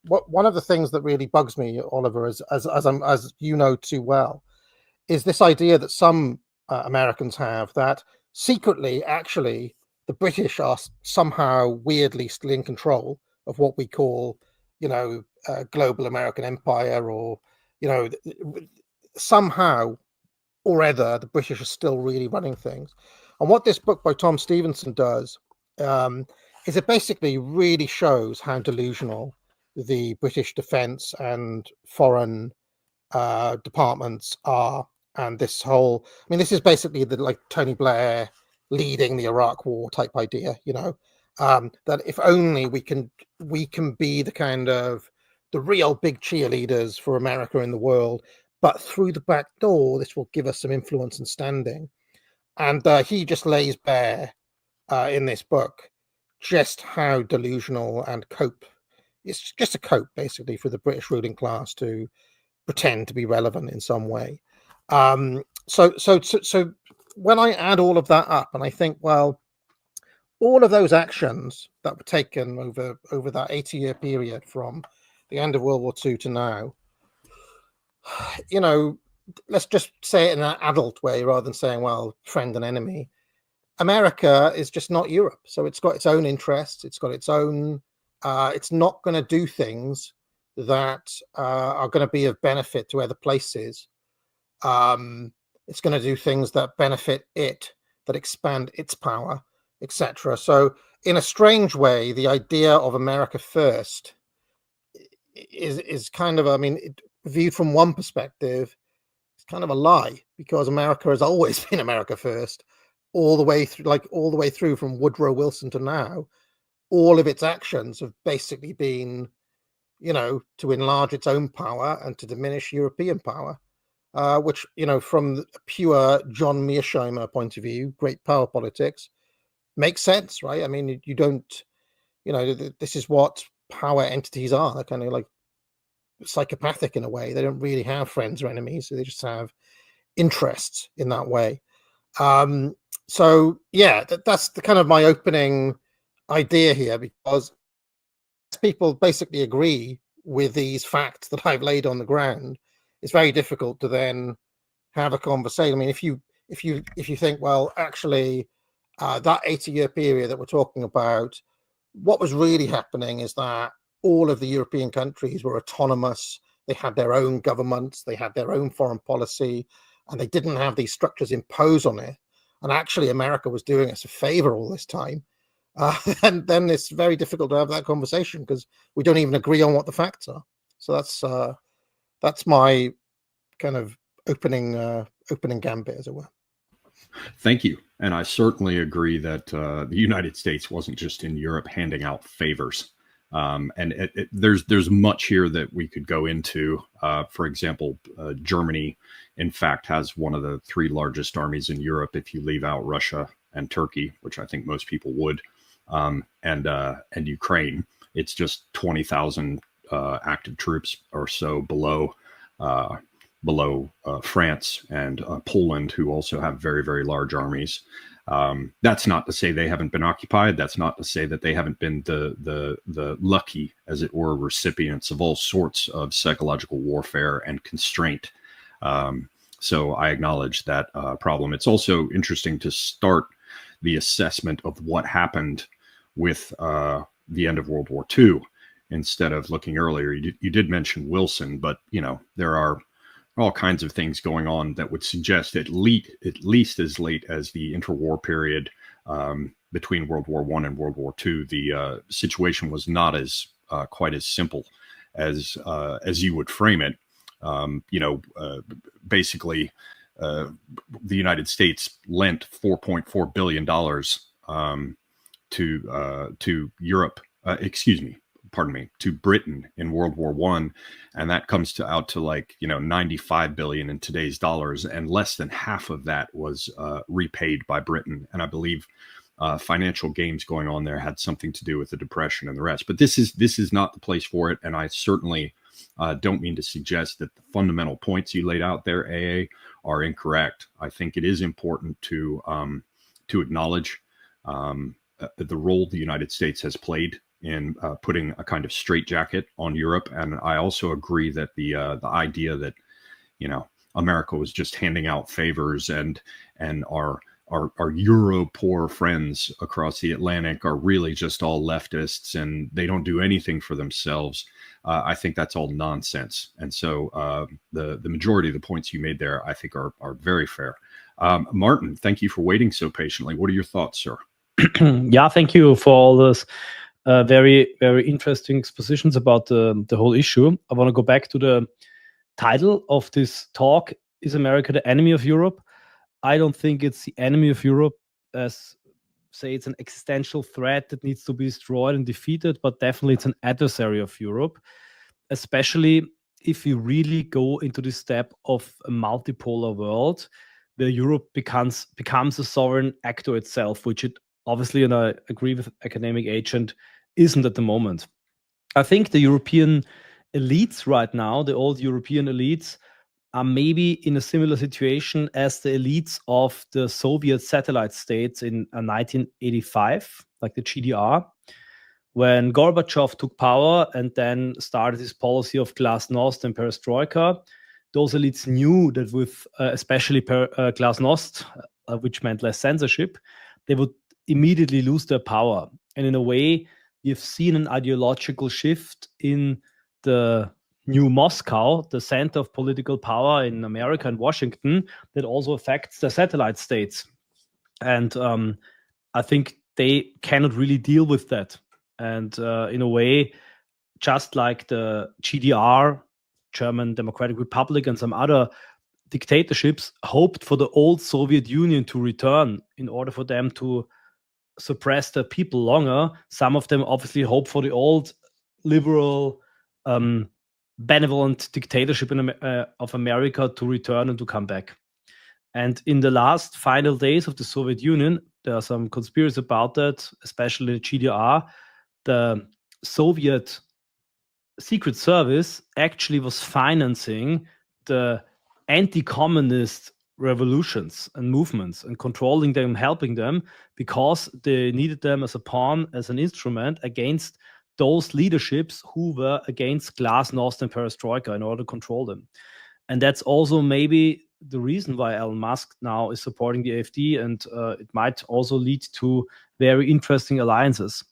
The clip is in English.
one of the things that really bugs me, Oliver, as you know too well, is this idea that some Americans have that secretly, actually, the British are somehow weirdly still in control of what we call, global American empire, or somehow or other, the British are still really running things. And what this book by Tom Stevenson does is it basically really shows how delusional the British defense and foreign departments are. And this whole, I mean, this is basically the like Tony Blair leading the Iraq War type idea, that if only we can be the kind of the real big cheerleaders for America in the world, but through the back door, this will give us some influence and standing. And he just lays bare in this book just how delusional and cope. It's just a cope, basically, for the British ruling class to pretend to be relevant in some way. So when I add all of that up, and I think, well, all of those actions that were taken over that 80-year period from the end of World War II to now, let's just say it in an adult way rather than saying, well, friend and enemy. America is just not Europe. So it's got its own interests. It's got its own, it's not going to do things that are going to be of benefit to other places. It's going to do things that benefit it, that expand its power, etc. So in a strange way, the idea of America first is kind of, I mean, viewed from one perspective, it's kind of a lie, because America has always been America first, all the way through from Woodrow Wilson to now. All of its actions have basically been, to enlarge its own power and to diminish European power, which, from the pure John Mearsheimer point of view, great power politics, makes sense, right? I mean, you don't, this is what power entities are. They're kind of like psychopathic in a way. They don't really have friends or enemies. So they just have interests in that way. So yeah, that's the kind of my opening idea here, because people basically agree with these facts that I've laid on the ground. It's very difficult to then have a conversation. I mean, if you think, well, actually, that 80-year period that we're talking about, what was really happening is that all of the European countries were autonomous. They had their own governments, they had their own foreign policy, and they didn't have these structures imposed on it. And actually, America was doing us a favor all this time. And then it's very difficult to have that conversation because we don't even agree on what the facts are. So that's my kind of opening gambit, as it were. Thank you. And I certainly agree that the United States wasn't just in Europe handing out favors. And there's much here that we could go into. For example, Germany, in fact, has one of the 3 largest armies in Europe if you leave out Russia and Turkey, which I think most people would, and Ukraine. It's just 20,000 active troops or so below France and Poland, who also have very, very large armies. That's not to say they haven't been occupied. That's not to say that they haven't been the lucky, as it were, recipients of all sorts of psychological warfare and constraint. So I acknowledge that problem. It's also interesting to start the assessment of what happened with the end of World War II instead of looking earlier. You did mention Wilson, but there are all kinds of things going on that would suggest at least as late as the interwar period between World War I and World War II, the situation was not as quite as simple as you would frame it. Basically, the United States lent $4.4 billion to Europe. To Britain in World War I, and that comes out to like 95 billion in today's dollars, and less than half of that was repaid by Britain. And I believe financial games going on there had something to do with the Depression and the rest. But this is not the place for it, and I certainly don't mean to suggest that the fundamental points you laid out there, AA, are incorrect. I think it is important to acknowledge the role the United States has played in putting a kind of straitjacket on Europe. And I also agree that the idea that, America was just handing out favors and our Euro poor friends across the Atlantic are really just all leftists and they don't do anything for themselves. I think that's all nonsense. And so the majority of the points you made there, I think, are very fair. Martin, thank you for waiting so patiently. What are your thoughts, sir? Yeah, thank you for all those very, very interesting expositions about the whole issue. I want to go back to the title of this talk, Is America the Enemy of Europe? I don't think it's the enemy of Europe, as say it's an existential threat that needs to be destroyed and defeated, but definitely it's an adversary of Europe, especially if you really go into the step of a multipolar world where Europe becomes a sovereign actor itself, which it obviously, and I agree with academic agent, isn't at the moment. I think the European elites right now, the old European elites, are maybe in a similar situation as the elites of the Soviet satellite states in 1985, like the GDR, when Gorbachev took power and then started his policy of glasnost and perestroika. Those elites knew that with especially glasnost, which meant less censorship, they would immediately lose their power. And in a way, you've seen an ideological shift in the new Moscow, the center of political power in America and Washington, that also affects the satellite states. And I think they cannot really deal with that. And in a way, just like the GDR, German Democratic Republic, and some other dictatorships hoped for the old Soviet Union to return in order for them to suppress their people longer, some of them obviously hope for the old liberal, benevolent dictatorship of America to return and to come back. And in the last final days of the Soviet Union, there are some conspiracies about that, especially the GDR. The Soviet Secret Service actually was financing the anti-communist revolutions and movements and controlling them, helping them, because they needed them as a pawn, as an instrument against those leaderships who were against glasnost and perestroika in order to control them. And that's also maybe the reason why Elon Musk now is supporting the AfD, and it might also lead to very interesting alliances.